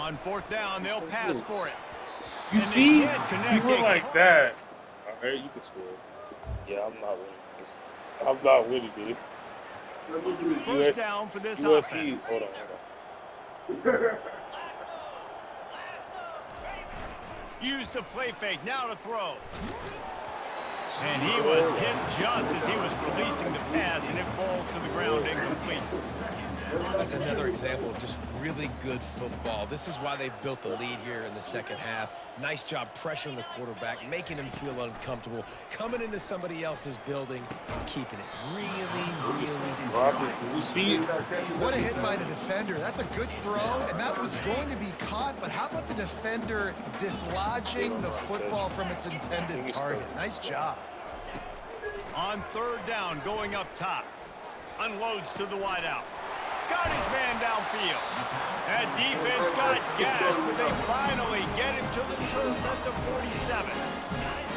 On fourth down, they'll pass for it. You see, people like that. All right, you can score. Yeah, I'm not winning this. I'm not winning this. First down for this USC. offense. Hold on. Use the play fake. Now to throw. And he was hit just as he was releasing the pass, and it falls to the ground incomplete. That's another example of just really good football. This is why they've built the lead here in the second half. Nice job pressuring the quarterback, making him feel uncomfortable, coming into somebody else's building and keeping it really quiet. You see? What a hit by the defender. That's a good throw, and that was going to be caught, but how about the defender dislodging the football from its intended target? Nice job. On third down, going up top. Unloads to the wideout. Got his man downfield. That defense got gashed, but they finally get him to the turf at the 47.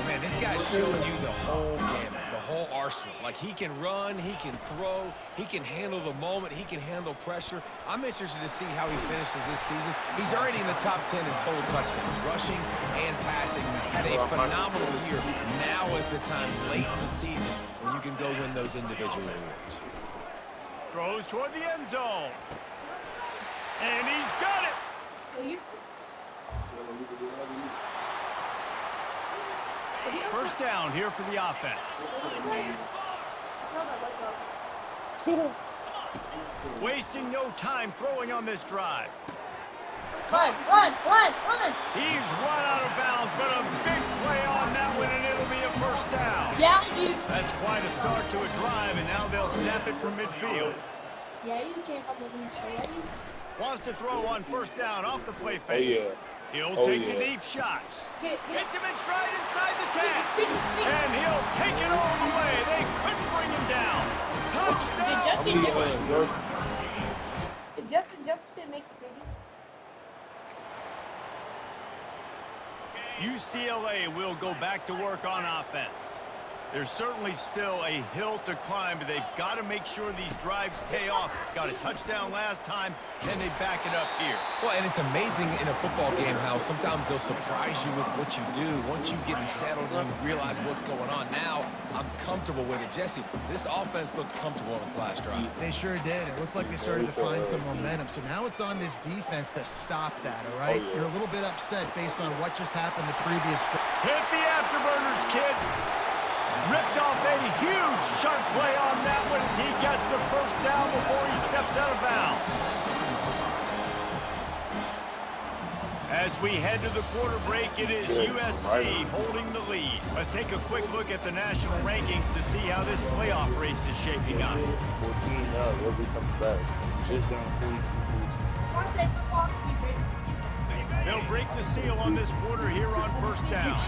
Man, this guy's showing you the whole gamut, the whole arsenal. Like, he can run, he can throw, he can handle the moment, he can handle pressure. I'm interested to see how he finishes this season. He's already in the top 10 in total touchdowns, rushing and passing. Had a phenomenal year. Now is the time late in the season when you can go win those individual awards. Throws toward the end zone. And he's got it. First down here for the offense. Wasting no time throwing on this drive. Run. He's run out of bounds, but a big play on that one, and it'll be a first down. Yeah, you. That's quite a start to a drive, and now they'll snap it from midfield. Yeah, you can't come with me, so yeah, you. Wants to throw on first down off the play Oh, fake. yeah. He'll take the deep shot. Gets him in stride inside the 10. And he'll take it all the way. They couldn't bring him down. Touchdown. Did Justin Jefferson make the biggie? UCLA will go back to work on offense. There's certainly still a hill to climb, but they've got to make sure these drives pay off. Got a touchdown last time. Can they back it up here? Well, and it's amazing in a football game how sometimes they'll surprise you with what you do. Once you get settled and you realize what's going on, now I'm comfortable with it. Jesse, this offense looked comfortable on its last drive. They sure did. It looked like they started to find some momentum. So now it's on this defense to stop that, all right? You're a little bit upset based on what just happened the previous drive. Hit the afterburners, kid. Ripped off a huge sharp play on that one as he gets the first down before he steps out of bounds. As we head to the quarter break, it is USC holding the lead. Let's take a quick look at the national rankings to see how this playoff race is shaping up. 14 now. Wherever he comes back. Just down 42. They'll break the seal on this quarter here on first down.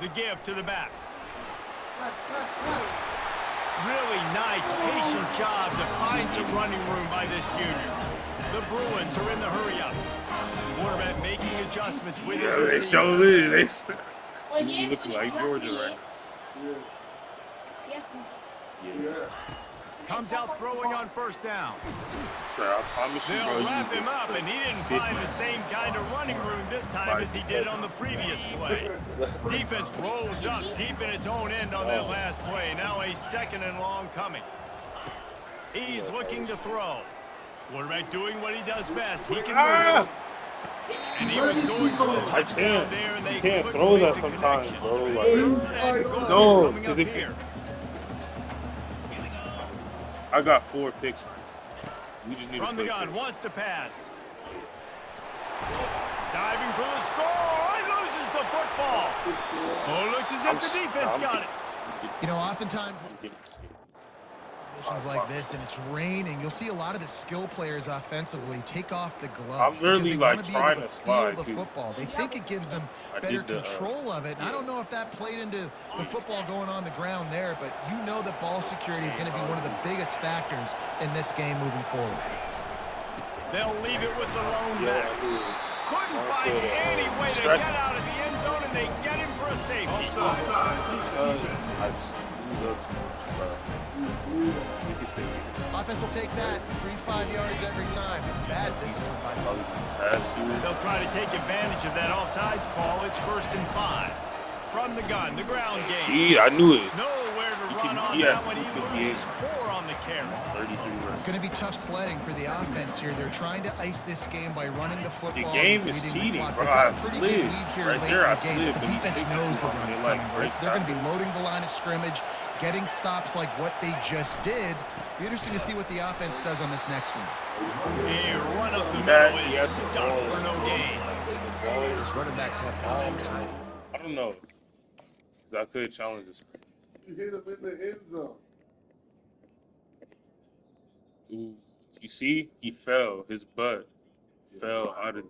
The give to the back. Really nice, patient job to find some running room by this junior. The Bruins are in the hurry-up. Quarterback making adjustments with his receiver. They show it. You look like Georgia right now. Yeah. Comes out throwing on first down. So I promise you, bro. They'll wrap him up, and he didn't find the same kind of running room this time as he did on the previous play. Defense rolls up deep in its own end on that last play. Now a second and long coming. He's looking to throw. Quarterback doing what he does best. He can move. And he was going for the touchdown there, and they can't couldn't throw make that the sometimes, connection. bro. Third and goal No, coming up because here. I got 4 picks right now. We just need From to the gun, safe. wants to pass. Diving for the score. He loses the football. Oh, looks as if the defense got it. You know, oftentimes conditions like this and it's raining, you'll see a lot of the skill players offensively take off the gloves. I'm literally because they like wanna be able trying to feel slide the too. football. They think it gives them better control of it. And I don't know if that played into the football going on the ground there, but you know that ball security is going to be one of the biggest factors in this game moving forward. They'll leave it with the lone back. Couldn't find any way to get out of the end zone, and they get him for a safety. Offense will take that. 3-5 yards every time. Bad discipline by the offense. They'll try to take advantage of that offsides call. It's 1st and 5. From the gun, the ground game. See, I knew it. Nowhere to run on that one. He loses 4 on the carry. It's going to be tough sledding for the offense here. They're trying to ice this game by running the football. The game is cheating, bro. I slid. Right there, I slid. The defense knows the run's coming. They're going to be loading the line of scrimmage, getting stops like what they just did. Be interesting to see what the offense does on this next one. A run up the middle is stuck for no gain. These running backs have all kinds. I don't know. Because I could challenge this. You hit him in the end zone. Ooh. You see? He fell. His butt fell out of...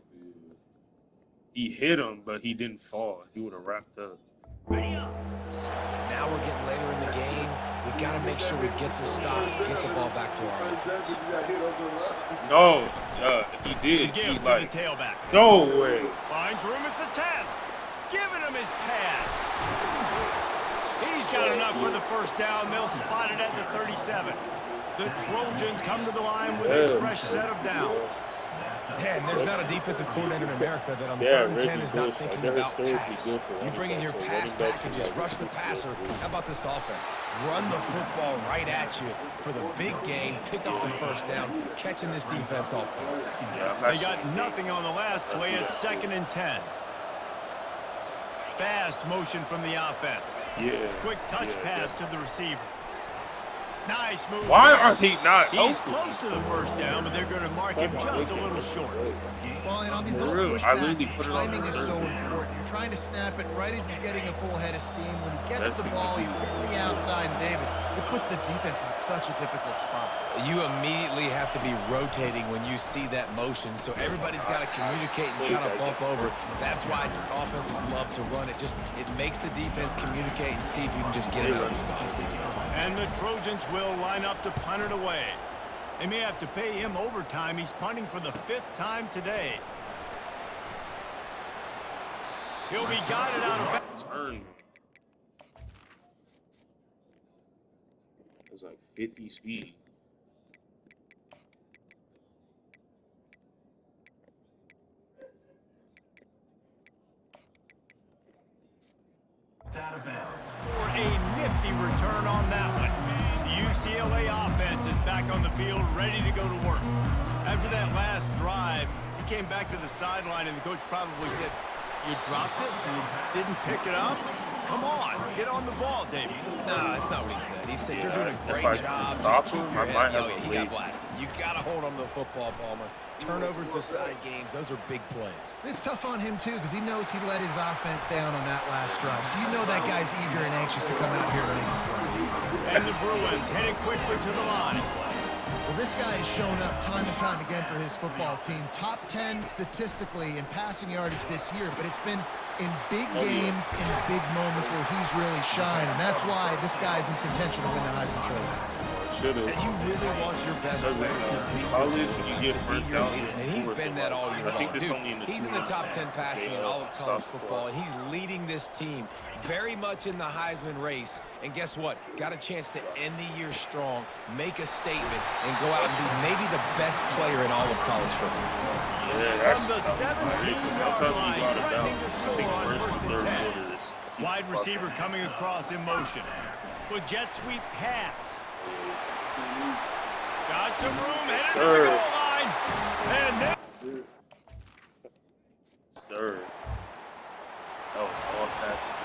He hit him, but he didn't fall. He would have wrapped up. Now we're getting later in the game. We got to make sure we get some stops, get the ball back to our offense. No, he did. He He to like, the tailback. no way. Finds room at the 10. Giving him his pass. He's got enough for the 1st down. They'll spot it at the 37. The Trojans come to the line with a fresh set of downs. Man, there's not a defensive coordinator in America that on 3rd and 10 is not thinking about pass. You bring in your pass packages, rush the passer. How about this offense? Run the football right at you for the big gain, pick up the 1st down, catching this defense off guard. They got nothing on the last play. It's 2nd and 10. Fast motion from the offense. Yeah. Quick touch pass to the receiver. Nice move. Why are they not He's open? close to the 1st down, but they're going to mark him just a little short. Well, and on these little push passes, timing is so important. You're trying to snap it right as he's getting a full head of steam. When he gets the ball, he's hitting the outside, and David, it puts the defense in such a difficult spot. You immediately have to be rotating when you see that motion, so everybody's got to communicate and kind of bump over. That's why offenses love to run it. It makes the defense communicate and see if you can just get him out of the spot. And the Trojans will line up to punt it away. They may have to pay him overtime. He's punting for the 5th time today. He'll be guided out of... Turn. It's like 50 speed. For a nifty return on that one. The UCLA offense is back on the field, ready to go to work. After that last drive, he came back to the sideline, and the coach probably said, "You dropped it? You didn't pick it up? Come on, get on the ball, David." No, that's not what he said. He said, "You're doing a if great I job. just Just stop keep him, your I head." might have Oh, yeah, to he got leave. blasted. You got to hold on to the football, Palmer. Turnovers decide games. Those are big plays. It's tough on him, too, because he knows he let his offense down on that last drive. So you know that guy's eager and anxious to come out here and make a play. And the Bruins heading quickly to the line. Well, this guy has shown up time and time again for his football team. Top 10 statistically in passing yardage this year, but it's been in big games, in big moments where he's really shined. And that's why this guy's in contention to win the Heisman Trophy. Should have. And you really want your best player to be your leader. And he's been that all year long. I think this only in the He's in the top 10 passing in all of college football. And he's leading this team very much in the Heisman race. And guess what? Got a chance to end the year strong, make a statement, and go out and be maybe the best player in all of college football. Yeah, that's From the 17-yard line, threatening to score on 1st and 10. Wide receiver coming across in motion. With jet sweep pass. Got some room, headed to the goal line. And then... Sir. That was all passing.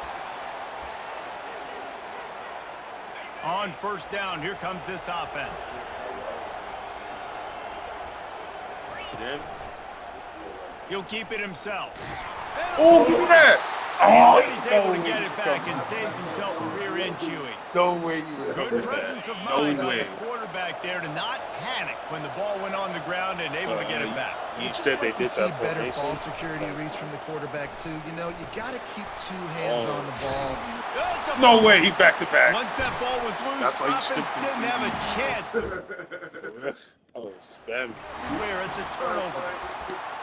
On 1st down, here comes this offense. Then, He'll keep it himself. oh, look at that! Oh, He's able to get it back and saves himself a rear end chewing. No way you would have Good done presence that. of mind No on way. the quarterback there to not panic when the ball went on the ground and able to get it back. You said they did see that better formation. ball security, Reese, from the quarterback, too. You know, you got to keep 2 hands on the ball. No way, he back to back. Once that ball was loose, That's why you offense skipped didn't have a chance. Oh, spam. Where it's a turnover.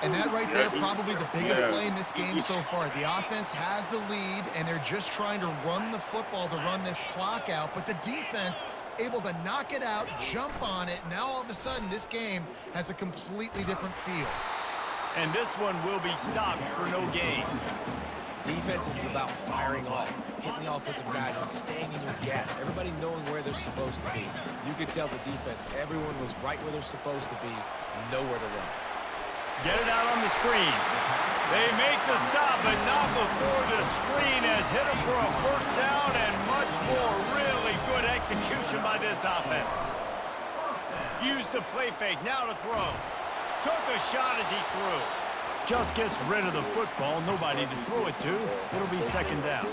And that right there, probably the biggest play in this game so far. The offense has the lead, and they're just trying to run the football to run this clock out. But the defense able to knock it out, jump on it. Now all of a sudden, this game has a completely different feel. And this one will be stopped for no gain. Defense is about firing off, hitting the offensive guys, and staying in your gaps. Everybody knowing where they're supposed to be. You could tell the defense, everyone was right where they're supposed to be, nowhere to run. Get it out on the screen. They make the stop, but not before the screen has hit them for a first down and much more. Really good execution by this offense. Used the play fake, now to throw. Took a shot as he threw. Just gets rid of the football, nobody to throw it to. It'll be second down.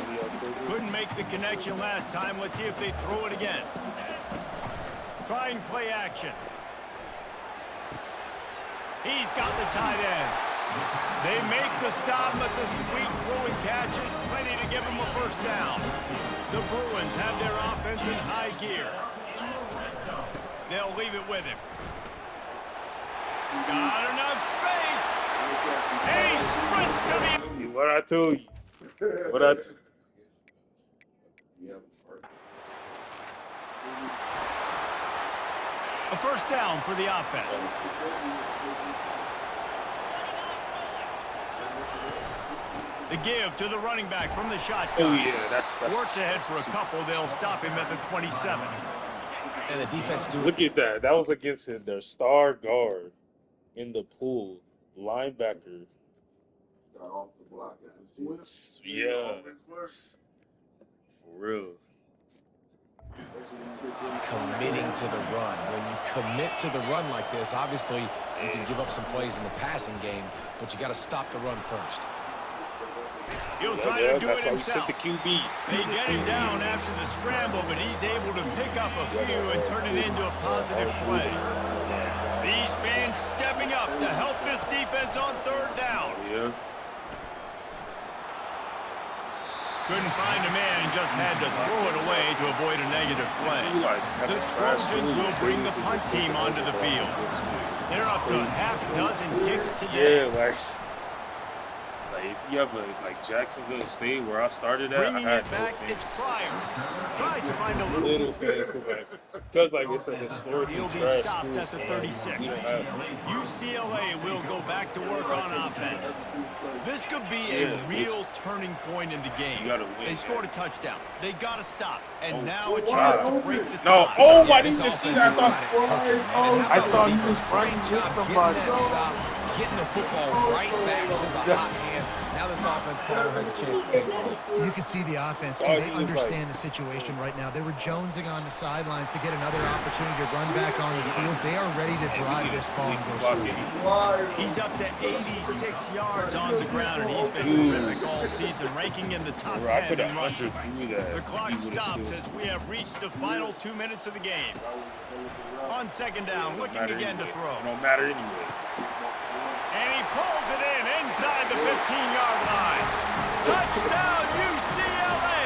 Couldn't make the connection last time. Let's see if they throw it again. Trying play action. He's got the tight end. They make the stop, but the sweet throw and catch is plenty to give them a first down. The Bruins have their offense in high gear. They'll leave it with him. Got enough space. He sprints to the... What I told you. What I told you. A first down for the offense. The give to the running back from the shotgun. Oh, yeah, that's Works ahead for a couple. They'll stop him at the 27. And the defense do Look at that. That was against their star guard in the pool. Linebacker. Yeah. For real. committing to the run. When you commit to the run like this, obviously you can give up some plays in the passing game, but you got to stop the run first. He'll try to do it that's how himself. we set the QB. They get him down after the scramble, but he's able to pick up a few and turn it into a positive play. These fans stepping up to help this defense on third down. Yeah. Couldn't find a man and just had to throw it away to avoid a negative play. The Trojans will bring the punt team onto the field. They're up to a half dozen kicks today. Yeah, like if you have like Jacksonville State where I started at, Bringing I had it back, no it's Pryor. Tries to find a little fans, because like it's a historically He'll be trash stopped school, at the so, like, 36. we don't have UCLA will go back to work on offense. This could be a real turning point in the game. You gotta win, They scored a touchdown. They got to stop. And now a wow. chance to break the No, tie. oh, I This didn't see offense that. has got it cooking, man. And how I about thought the he was defense? running Great with job somebody. getting that stop, getting the football right back to the hot hand. Now this offense probably has a chance to take the lead. You can see the offense, too. They understand the situation right now. They were jonesing on the sidelines to get another opportunity to run back on the field. They are ready to drive this ball and go score. He's up to 86 yards on the ground, and he's been terrific all season, ranking in the top 10 in rushing. The clock stops as we have reached the final 2 minutes of the game. On second down, looking again to throw. It don't matter anyway. And he pulls it in inside the 15-yard line. Touchdown, UCLA!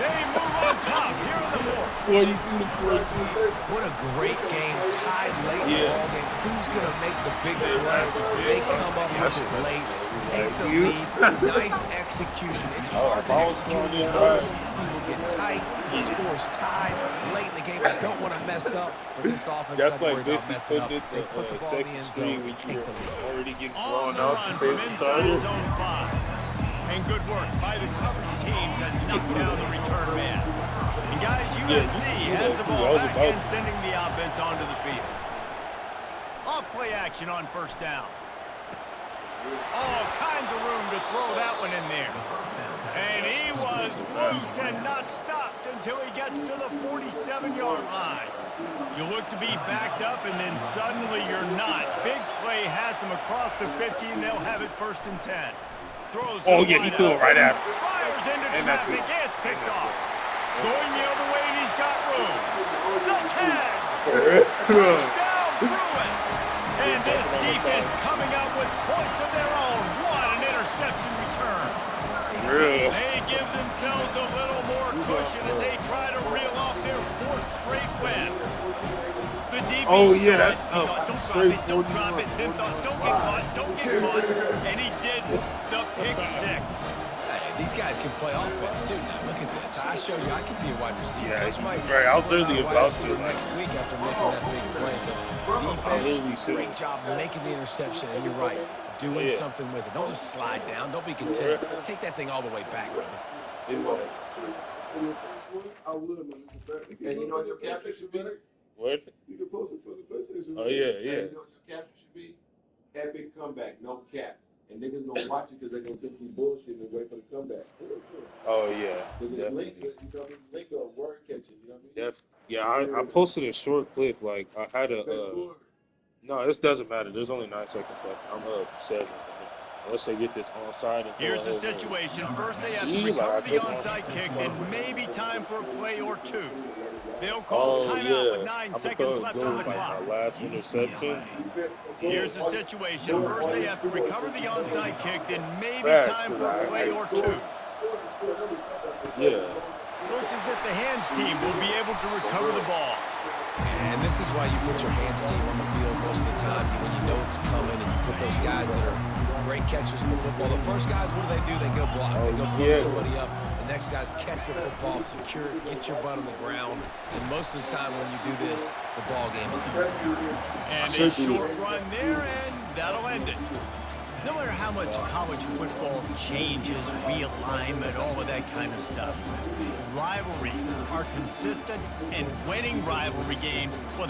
They move on top here in the fourth. 42-14. What a great game, tied late in the ballgame. Who's going to make the big play? They come up with it late, take the lead. Nice execution. It's hard to execute these moments. He will get tight. The score's tied late in the game. I don't want to mess up, but this offense doesn't worry about messing up. They put the ball in the end zone and take the lead. Already getting On thrown the out run to from save the inside his starter. own 5. And good work by the coverage team to knock down the return man. And guys, USC has the ball back and sending the offense onto the field. Off play action on first down. All kinds of room to throw that one in there. And he was loose and not stopped until he gets to the 47-yard line. You look to be backed up, and then suddenly you're not. Big play has him across the 50, and they'll have it first and 10. Throws Oh, yeah, he threw it right at him. Fires into And that's traffic. it. It's picked And that's off. Going the other way, and he's got room. The tag. it. Touchdown, Bruins. And this defense coming up with points of their own. What an interception return. Real. They give themselves a little more cushion as they try to reel off their 4th straight win. The DB Oh, saw yeah, it. that's He thought, don't drop straight it, don't drop 41. it. Then thought, don't get caught, don't get caught. And he didn't. The pick six. Hey, these guys can play offense too now. Look at this. I showed you I could be a wide receiver. Yeah, Coach might right. I was split literally out a wide about receiver to, next week after making that big play. But literally defense, too. great job making the interception. And you're right, doing something with it. Don't just slide down. Don't be content. Take that thing all the way back, brother. I would, man. And you know what your caption should be? What? You can post it for the PlayStation. Oh, yeah, And yeah. you know what your caption should be? Epic comeback, no cap. And niggas gonna watch it because they're gonna think you bullshit and wait for the comeback. Oh, yeah. Because Definitely. link a word catching, you know what I mean? Yeah, I posted a short clip. Like, I had a. No, this doesn't matter. There's only 9 seconds left. I'm up 7. Unless they get this onside. And Here's the throw a whole situation. First, they have to See, recover like, the I couldn't onside kick, and maybe time for a play or two. They'll Oh, call timeout with yeah. 9 I'm seconds gonna left go on the with, like, clock. my last interception. Here's the situation. First, they have to recover the onside kick, then maybe Facts, time for a play or two. Yeah. Looks as if the hands team will be able to recover the ball. And this is why you put your hands team on the field most of the time when you know it's coming, and you put those guys that are great catchers in the football. The first guys, what do? They go block. They go blow somebody up. The next guys catch the football, secure it, get your butt on the ground. And most of the time when you do this, the ball game is over. And a short run there, and that'll end it. No matter how much college football changes, realignment, all of that kind of stuff, rivalries are consistent, and winning rivalry games, well,